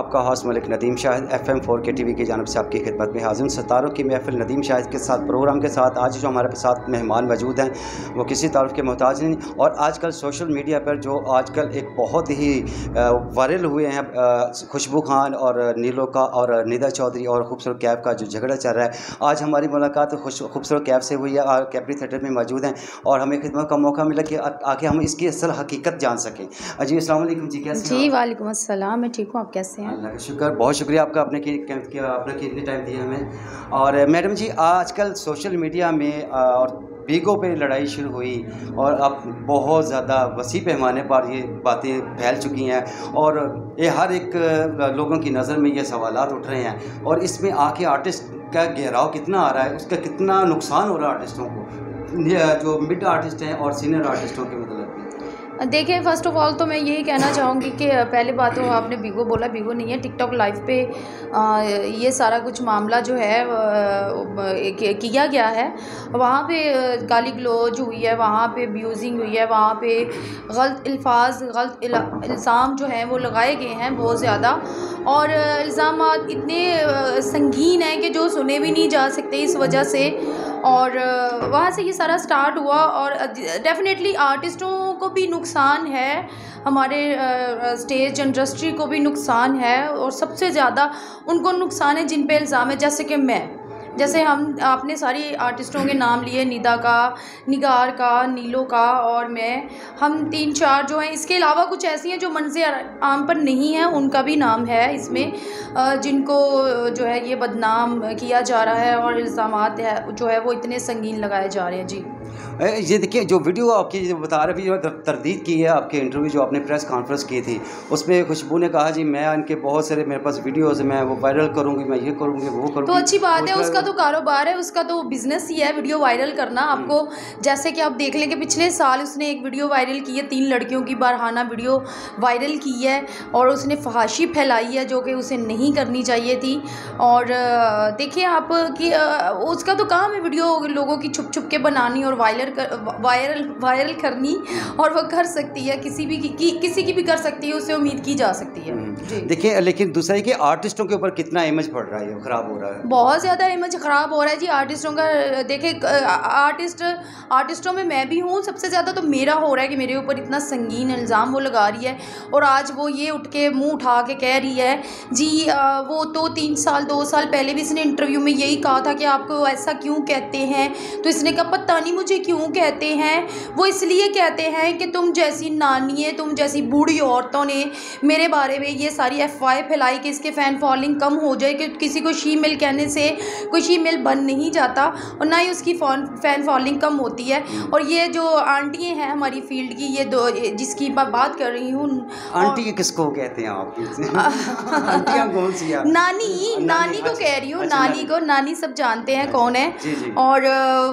आपका host Malik Nadeem Shahid FM4 के TV की जानब से आपकी खिदमत में हाजिर। सितारों की महफिल नदीम शाहिद के साथ प्रोग्राम के साथ आज जो हमारे साथ मेहमान मौजूद हैं वो किसी तारुफ के मोहताज नहीं। और आजकल सोशल मीडिया पर जो आजकल एक बहुत ही वायरल हुए हैं खुशबू खान और नीलो का और निदा चौधरी और खूबसूरत कैफ का जो झगड़ा चल रहा है। आज हमारी मुलाकात खूबसूरत कैफ से हुई है और कैपरी थिएटर में मौजूद हैं और हमें खिदमत का मौका मिला कि आके हम इसकी असल हकीकत जान सकें। जी अस्सलाम वालेकुम जी, कैसे हैं? जी वालेकुम अस्सलाम, मैं ठीक हूँ, आप कैसे हैं? अल्लाह का शुक्र, बहुत शुक्रिया आपका आपने कितने टाइम दिया हमें। और मैडम जी आजकल सोशल मीडिया में और बीगो पे लड़ाई शुरू हुई और अब बहुत ज़्यादा वसी पैमाने पर ये बातें फैल चुकी हैं और ये हर एक लोगों की नज़र में ये सवालात उठ रहे हैं और इसमें आके आर्टिस्ट का गहराव कितना आ रहा है, उसका कितना नुकसान हो रहा है आर्टिस्टों को, जो मिड आर्टिस्ट हैं और सीनियर आर्टिस्टों के मतलब। देखिए फ़र्स्ट ऑफ़ ऑल तो मैं यही कहना चाहूँगी कि पहले बात तो आपने बीगो बोला, बीगो नहीं है, टिकटॉक लाइव पे ये सारा कुछ मामला जो है किया गया है। वहाँ पे गाली गलौज हुई है, वहाँ पे अब्यूज़िंग हुई है, वहाँ पे गलत अल्फाज गलत इल्ज़ाम जो हैं वो लगाए गए हैं बहुत ज़्यादा और इल्ज़ामात इतने संगीन हैं कि जो सुने भी नहीं जा सकते इस वजह से। और वहाँ से ये सारा स्टार्ट हुआ और डेफ़िनेटली आर्टिस्टों को भी नुकसान है, हमारे स्टेज इंडस्ट्री को भी नुकसान है और सबसे ज़्यादा उनको नुकसान है जिन पे इल्ज़ाम है। जैसे हम आपने सारी आर्टिस्टों के नाम लिए, निदा का, निगार का, नीलो का और हम 3-4 जो हैं। इसके अलावा कुछ ऐसी हैं जो मंज़र आम पर नहीं है, उनका भी नाम है इसमें, जिनको जो है ये बदनाम किया जा रहा है और इल्ज़ामात है जो है वो इतने संगीन लगाए जा रहे हैं। जी ये देखिए जो वीडियो आपकी जो बता रहे जो तरदीद की है आपके इंटरव्यू जो आपने प्रेस कॉन्फ्रेंस की थी उसमें खुशबू ने कहा जी मैं इनके बहुत सारे मेरे पास वीडियोस हैं, मैं वो वायरल करूंगी, मैं ये करूंगी वो करूंगी। तो अच्छी बात है, उसका तो कारोबार है, उसका तो बिजनेस ही है वीडियो वायरल करना। आपको जैसे कि आप देख लें कि पिछले साल उसने एक वीडियो वायरल की है, 3 लड़कियों की बारहाना वीडियो वायरल की है और उसने फहाशी फैलाई है जो कि उसे नहीं करनी चाहिए थी। और देखिए आप कि उसका तो काम है वीडियो लोगों की छुप छुप के बनानी और वायरल करनी और वो कर सकती है, किसी की भी कर सकती है, उससे उम्मीद की जा सकती है। देखिए लेकिन दूसरा है कि आर्टिस्टों के ऊपर कितना इमेज पड़ रहा है, ख़राब हो रहा है, बहुत ज़्यादा इमेज ख़राब हो रहा है जी आर्टिस्टों का। देखिए आर्टिस्टों में मैं भी हूँ, सबसे ज़्यादा तो मेरा हो रहा है कि मेरे ऊपर इतना संगीन इल्ज़ाम वो लगा रही है और आज वो ये उठ के मुँह उठा के कह रही है जी वो तो 2 साल पहले भी इसने इंटरव्यू में यही कहा था कि आपको ऐसा क्यों कहते हैं। तो इसने कहा पता नहीं मुझे क्यों कहते हैं, वो इसलिए कहते हैं कि तुम जैसी नानी है, तुम जैसी बूढ़ी औरतों ने मेरे बारे में ये सारी अफवाहें फैलाई कि इसके फ़ैन फॉलोइंग कम हो जाए, कि किसी को शीमेल कहने से कोई शीमेल बन नहीं जाता और ना ही उसकी फ़ैन फॉलोइंग कम होती है। और ये जो आंटी हैं हमारी फील्ड की, ये दो जिसकी बात कर रही हूँ, आंटी किसको कहते हैं आप? आंटियाँ कौन सी? नानी को कह रही हूँ, नानी को, नानी सब जानते हैं कौन है। और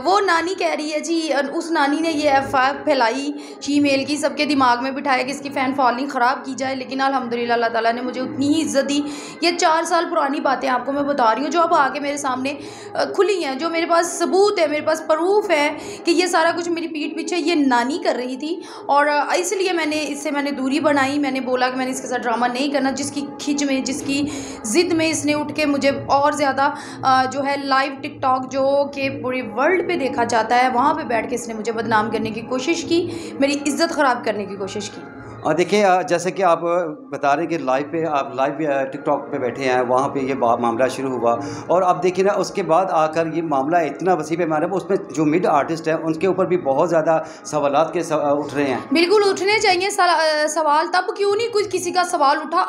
वो नानी कह रही है जी, उस नानी ने ये अफवाह फैलाई शीमेल की, सबके दिमाग में बिठाया कि इसकी फ़ैन फॉलोइंग ख़राब की जाए। लेकिन अल्हम्दुलिल्लाह अल्लाह ताला ने मुझे उतनी ही इज़्ज़त दी। ये 4 साल पुरानी बातें आपको मैं बता रही हूँ जो अब आके मेरे सामने खुली हैं, जो मेरे पास सबूत है, मेरे पास प्रूफ है कि ये सारा कुछ मेरी पीठ पीछे ये नानी कर रही थी। और इसलिए मैंने दूरी बनाई, मैंने बोला कि मैंने इसके साथ ड्रामा नहीं करना। जिसकी खिंच में, जिसकी ज़िद में इसने उठ के मुझे और ज़्यादा जो है लाइव टिकटॉक जो कि पूरे वर्ल्ड पे देखा जाता है, वहाँ पे बैठ के इसने मुझे बदनाम करने की कोशिश की, मेरी इज़्ज़त ख़राब करने की कोशिश की। और देखिए जैसे कि आप बता रहे हैं कि आप लाइव टिकटॉक पे बैठे हैं, वहाँ पे ये मामला शुरू हुआ और अब देखिए ना उसके बाद आकर ये मामला इतना वसी पैमाने पर उसमें जो मिड आर्टिस्ट हैं उनके ऊपर भी बहुत ज़्यादा सवालात के उठ रहे हैं। बिल्कुल उठने चाहिए सवाल, तब क्यों नहीं कुछ किसी का सवाल उठा।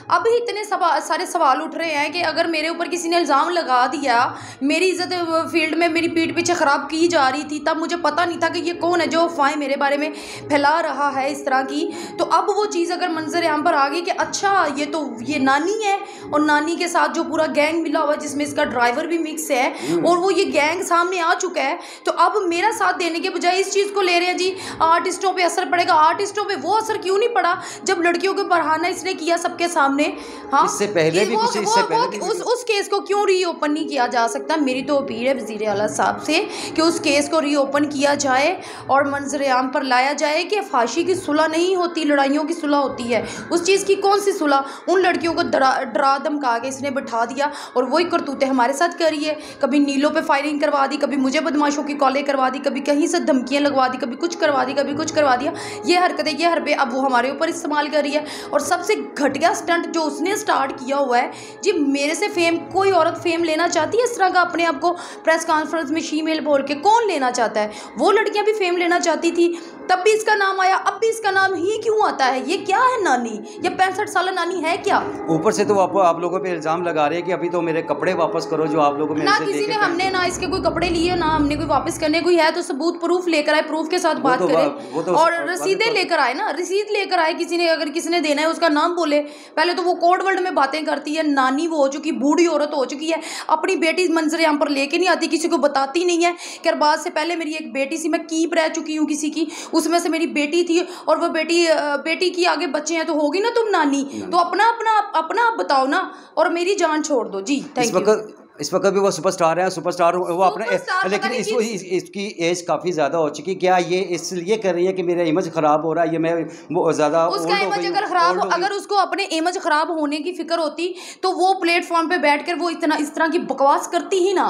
अब ही इतने सारे सवाल उठ रहे हैं कि अगर मेरे ऊपर किसी ने इल्ज़ाम लगा दिया, मेरी इज़्ज़त फील्ड में मेरी पीठ पीछे ख़राब की जा रही थी, तब मुझे पता नहीं था कि ये कौन है जो अफवाहें मेरे बारे में फैला रहा है इस तरह की। तो अब वो चीज़ अगर मंजर यहाँ पर आ गई कि अच्छा ये नानी है और नानी के साथ जो पूरा गैंग मिला हुआ जिसमें इसका ड्राइवर भी मिक्स है और वो ये गैंग सामने आ चुका है, तो अब मेरा साथ देने के बजाय इस चीज़ को ले रहे हैं जी आर्टिस्टों पे असर पड़ेगा। आर्टिस्टों पे वो असर क्यों नहीं पड़ा जब लड़कियों को बरहाना इसने किया सबके सामने? हाँ, इससे पहले भी उस केस को क्यों रीओपन नहीं किया जा सकता? मेरी तो अपील है वज़ीर आला साहब से कि उस केस को रीओपन किया जाए और मंजर आम पर लाया जाए कि फांसी की सुलह नहीं नहीं होती, लड़ाइयों की सुलह होती है। उस चीज़ की कौन सी सुलह? उन लड़कियों को डरा धमका के इसने बैठा दिया और वही करतूतें हमारे साथ कर रही है। कभी नीलों पे फायरिंग करवा दी, कभी मुझे बदमाशों की कॉलें करवा दी, कभी कहीं से धमकियाँ लगवा दी, कभी कुछ करवा दी, कभी कुछ करवा दिया। ये हरकतें, ये हरबे अब वो हमारे ऊपर इस्तेमाल कर रही है। और सबसे घटिया स्टंट जो उसने स्टार्ट किया हुआ है जी, मेरे से फेम, कोई औरत फेम लेना चाहती है इस तरह का अपने आप को प्रेस कॉन्फ्रेंस में शीमेल बोल के? कौन लेना चाहता है? वो लड़कियां भी फेम लेना चाहती थी, तब भी इसका नाम आया, अब भी इसका नाम ही क्यों आता है? ये क्या है नानी? ये 65 साल नानी है क्या? ऊपर से तो आप लोगों पे इल्जाम लगा रहे हैं कि अभी तो मेरे कपड़े वापस करो जो आप लोगों ना किसी ने, हमने ना इसके कोई कपड़े लिए, ना हमने कोई वापस करने। कोई है तो सबूत प्रूफ लेकर आए, प्रूफ के साथ बात करें और रसीदें लेकर आए ना, रसीद लेकर आए। किसी ने, अगर किसी ने देना है उसका नाम बोले। पहले तो वो कोड वर्ड में बातें करती है, नानी वो हो चुकी, बूढ़ी औरत हो चुकी है, अपनी बेटी मंजर यहाँ पर लेके नहीं आती, किसी को बताती नहीं है कि बाद से पहले मेरी एक बेटी सी, मैं कीप रह चुकी हूँ किसी की, उसमें से मेरी बेटी थी और वो बेटी की आगे बच्चे हैं तो होगी ना तुम नानी। तो अपना आप बताओ ना, और मेरी जान छोड़ दो जी। Thank you. इस वक्त भी वो सुपरस्टार हैं, सुपरस्टार वो अपने, लेकिन इसकी एज काफ़ी ज़्यादा हो चुकी। क्या ये इसलिए कर रही है कि मेरा इमेज ख़राब हो रहा है? ये मैं वो ज़्यादा उसका इमेज अगर ख़राब हो, अगर उसको अपने इमेज ख़राब होने की फिक्र होती तो वो प्लेटफॉर्म पे बैठकर वो इस तरह की बकवास करती ही ना।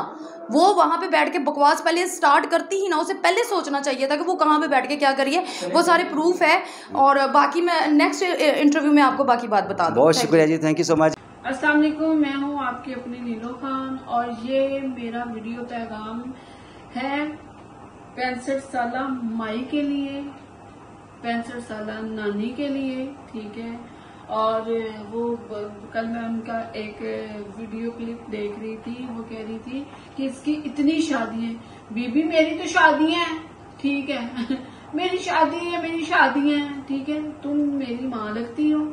वो वहाँ पे बैठ के बकवास पहले स्टार्ट करती ही ना। उसे पहले सोचना चाहिए था कि वो कहाँ पे बैठ के क्या करिए। वो सारे प्रूफ है और बाकी मैं नेक्स्ट इंटरव्यू में आपको बाकी बात बता दूँ। बहुत शुक्रिया जी, थैंक यू सो मच। अस्सलाम वालेकुम, मैं हूँ आपकी अपनी नीलो खान और ये मेरा वीडियो पैगाम है 65 साल माई के लिए, 65 साल नानी के लिए, ठीक है। और वो कल मैं उनका एक वीडियो क्लिप देख रही थी, वो कह रही थी कि इसकी इतनी शादी है। बीबी मेरी तो शादी है, ठीक है मेरी शादी है, मेरी शादी है, ठीक है। तुम मेरी माँ लगती हो,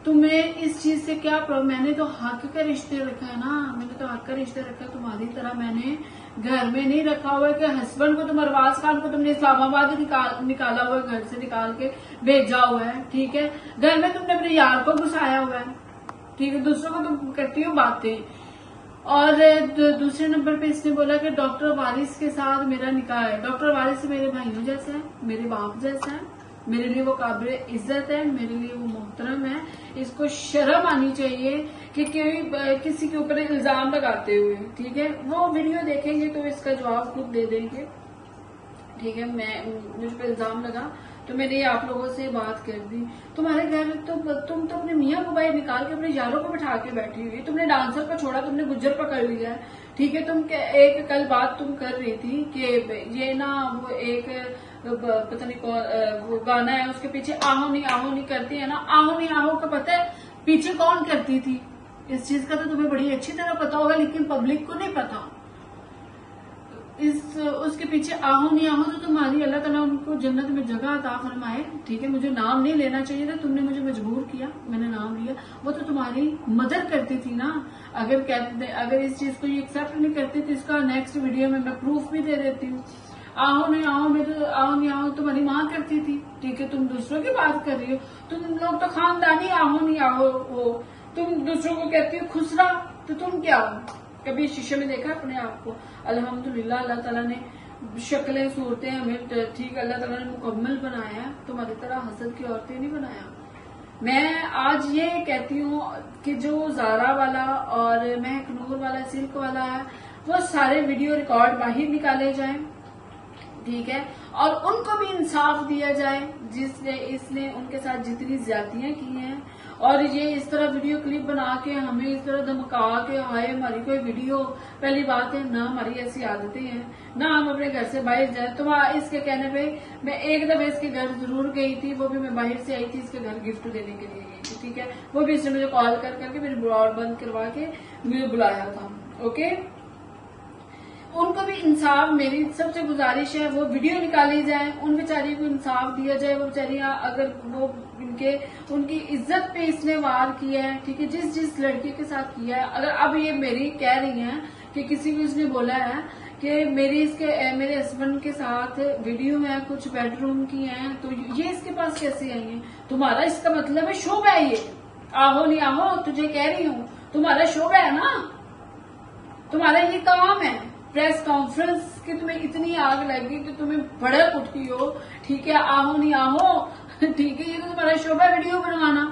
तुम्हें इस चीज से क्या प्रॉब्लम? मैंने तो हक का रिश्ते रखा है ना, मैंने तो हक का रिश्ते रखा है। तुम्हारी तरह मैंने घर में नहीं रखा हुआ है कि हस्बैंड को, तुम अरबाज खान को तुमने इस्लामाबाद निकाला हुआ है, घर से निकाल के भेजा हुआ है, ठीक है। घर में तुमने अपने यार को घुसाया हुआ है, ठीक है। दूसरों को तुम करती हो बातें। और दूसरे नंबर पे इसने बोला कि डॉक्टर वारिस के साथ मेरा निकाह है। डॉक्टर वारिस मेरे भाइयों जैसा है, मेरे बाप जैसा है, मेरे लिए वो काबिल इज्जत है, मेरे लिए वो मोहतरम है। इसको शर्म आनी चाहिए कि किसी के ऊपर इल्जाम लगाते हुए, ठीक है। वो वीडियो देखेंगे तो इसका जवाब खुद दे देंगे, ठीक है। मुझ पर इल्जाम लगा तो मैंने ये आप लोगों से बात कर दी। तुम्हारे घर तुम तो अपने मियाँ को बाहर निकाल के अपने यारों को बिठा के बैठी हुई। तुमने डांसर को छोड़ा, तुमने गुज्जर पकड़ लिया है, ठीक है। तुम एक कल बात तुम कर रही थी कि ये ना वो एक पता नहीं कौन वो गाना है, उसके पीछे आहो नहीं करती है ना। आहो नहीं आहो का पता है पीछे कौन करती थी? इस चीज का तो तुम्हें बड़ी अच्छी तरह पता होगा, लेकिन पब्लिक को नहीं पता। उसके पीछे आहो नहीं आहो तो तुम्हारी अल्लाह ताला उनको जन्नत में जगह अता फरमाए, ठीक है। मुझे नाम नहीं लेना चाहिए था, तुमने मुझे मजबूर किया, मैंने नाम लिया। वो तो तुम्हारी मदद करती थी ना। अगर इस चीज को ये एक्सेप्ट नहीं करती तो इसका नेक्स्ट वीडियो में मैं प्रूफ भी दे देती हूँ। आओ नहीं आओ, मैं तो आओ नहीं आओ तुम्हारी माँ करती थी, ठीक है। तुम दूसरों की बात कर रही हो। तुम लोग तो खानदानी आओ नहीं आओ हो, तुम दूसरों को कहती हो खुसरा, तो तुम क्या हो? कभी शीशे में देखा अपने आप को? अल्हम्दुलिल्लाह अल्लाह ताला ने शक्लें सूरतें हमें ठीक अल्लाह ताला ने मुकम्मल बनाया, तुम्हारी तरह हसद की औरतें नहीं बनाया। मैं आज ये कहती हूँ कि जो ज़ारा वाला और महकनूर वाला, सिल्क वाला है, वो सारे वीडियो रिकॉर्ड बाहर निकाले जाए, ठीक है। और उनको भी इंसाफ दिया जाए जिसने इसने उनके साथ जितनी ज्यादतियां की हैं। और ये इस तरह वीडियो क्लिप बना के हमें इस तरह धमका के हाय हमारी कोई वीडियो, पहली बात है ना हमारी ऐसी आदतें हैं, ना हम अपने घर से बाहर जाए। तो इसके कहने पे मैं एक दफे इसके घर जरूर गई थी, वो भी मैं बाहर से आई थी, इसके घर गिफ्ट देने के लिए गई थी, ठीक है। वो भी इसने मुझे कॉल करके मेरी ब्लॉग बंद करवा के मुझे बुलाया था, ओके। उनको भी इंसाफ, मेरी सबसे गुजारिश है वो वीडियो निकाली जाए, उन बेचारियों को इंसाफ दिया जाए। वो बेचारियां अगर वो उनकी इज्जत पे इसने वार किया है, ठीक है, जिस लड़की के साथ किया है। अगर अब ये मेरी कह रही हैं कि किसी को इसने बोला है कि मेरे हस्बैंड के साथ वीडियो है कुछ बेडरूम की है, तो ये इसके पास कैसे आई है? तुम्हारा इसका मतलब है शोभा है ये, आहो नहीं आहो तुझे कह रही हूँ, तुम्हारा शोभा है ना, तुम्हारा ये काम है, प्रेस कॉन्फ्रेंस की तुम्हें इतनी आग लगी कि तुम्हें भड़क उठती हो, ठीक है, आहो नहीं आहो, ठीक है, ये तो तुम्हारा शोभा वीडियो बनवाना।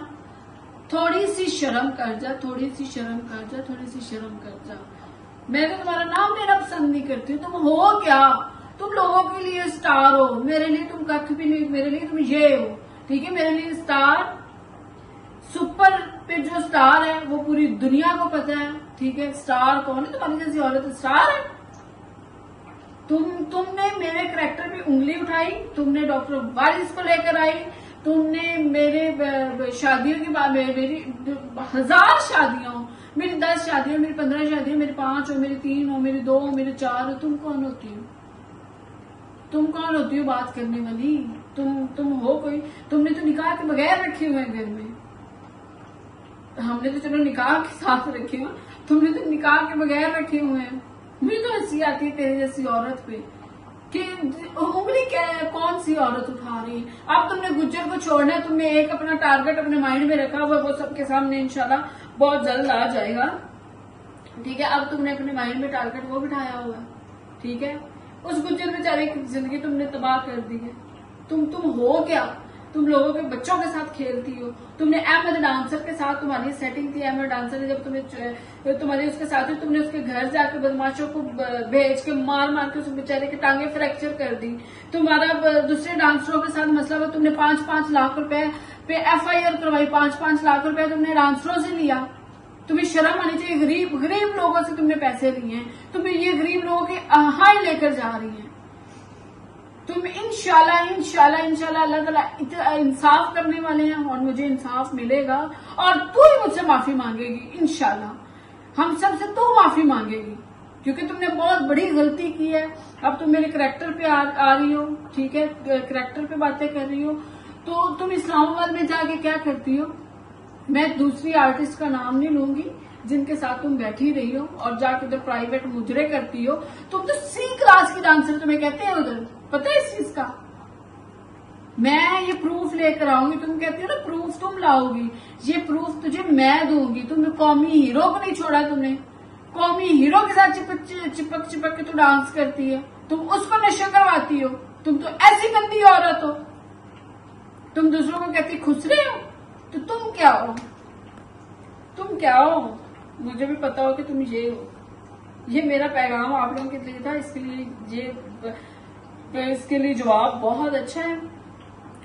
थोड़ी सी शर्म कर जा, थोड़ी सी शर्म कर जा, थोड़ी सी शर्म कर जा। मैं तो तुम्हारा नाम लेना पसंद नहीं करती। तुम हो क्या? तुम लोगों के लिए स्टार हो, मेरे लिए तुम कख भी नहीं, मेरे लिए तुम ये हो, ठीक है। मेरे लिए स्टार, सुपर पे जो स्टार है वो पूरी दुनिया को पता है, ठीक है। स्टार कौन है? तुम्हारी जैसी औरत स्टार है। तुमने मेरे करैक्टर पे उंगली उठाई, तुमने डॉक्टर वारिस को लेकर आई, तुमने मेरे शादियों की बात, मेरी 1000 शादियां हो, मेरी 10 शादियां, मेरी 15 शादियां, मेरी 5 हो, मेरी 3 हो, मेरी 2 हो, मेरी 4 हो। तुम कौन होती हो? तुम कौन होती हो बात करने वाली? तुम हो कोई? तुमने तो निकाह के बगैर रखे हुए हैं घर में। हमने तो चलो निकाह के साथ रखे हुए, तुमने तो निकाह के बगैर रखे हुए हैं। मुझे तो हंसी आती है तेरी जैसी औरत पे कि उंगली कौन सी औरत उठा रही है। अब तुमने गुज्जर को छोड़ना है, तुमने एक अपना टारगेट अपने माइंड में रखा हुआ, वो सबके सामने इंशाल्लाह बहुत जल्द आ जाएगा, ठीक है। अब तुमने अपने माइंड में टारगेट वो बिठाया हुआ है, ठीक है। उस गुज्जर बेचारे की जिंदगी तुमने तबाह कर दी है। तुम हो क्या? तुम लोगों के बच्चों के साथ खेलती हो। तुमने अहमद डांसर के साथ तुम्हारी सेटिंग थी। अहमद डांसर ने जब तुम्हारे उसके साथ ही तुमने उसके घर जाके बदमाशों को भेज के मार के उस बेचारे के टांगे फ्रैक्चर कर दी। तुम्हारा दूसरे डांसरों के साथ मसला हुआ, तुमने 5-5 लाख रुपए पे FIR करवाई, 5-5 लाख रुपए तुमने डांसरों से लिया। तुम्हें शर्म आनी चाहिए। गरीब लोगों से तुमने पैसे लिए हैं, तुम्हें ये गरीब लोगों के हाई लेकर जा रही हैं। तुम इंशाल्लाह अल्लाह ताला इंसाफ करने वाले हैं और मुझे इंसाफ मिलेगा और तू ही मुझसे माफी मांगेगी इंशाल्लाह। हम सबसे तू माफी मांगेगी क्योंकि तुमने बहुत बड़ी गलती की है। अब तुम मेरे करैक्टर पे आ रही हो, ठीक है, करैक्टर पे बातें कर रही हो। तो तुम इस्लामाबाद में जाके क्या करती हो? मैं दूसरी आर्टिस्ट का नाम नहीं लूंगी जिनके साथ तुम बैठी रही हो और जाके उधर प्राइवेट मुजरे करती हो। तुम तो C क्लास की डांसर तुम्हें कहते हैं उधर, पता है इस चीज का? मैं ये प्रूफ लेकर आऊंगी। तुम कहती हो ना प्रूफ तुम लाओगी, ये प्रूफ तुझे मैं दूंगी। तुमने कौमी हीरो को नहीं छोड़ा, तुमने कौमी हीरो के साथ चिपक के तू डांस करती है, तुम उसको नशा करवाती हो। तुम तो ऐसी गंदी औरत हो। तुम दूसरों को कहती खुसरे हो, तो तुम क्या हो? तुम क्या हो? मुझे भी पता हो कि तुम ये हो। ये मेरा पैगाम आप लोगों के लिए था। इसके लिए जवाब बहुत अच्छा है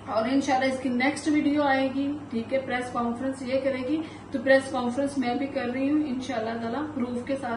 और इंशाल्लाह इसकी नेक्स्ट वीडियो आएगी, ठीक है। प्रेस कॉन्फ्रेंस ये करेगी तो प्रेस कॉन्फ्रेंस मैं भी कर रही हूँ इंशाल्लाह ताला प्रूफ के साथ।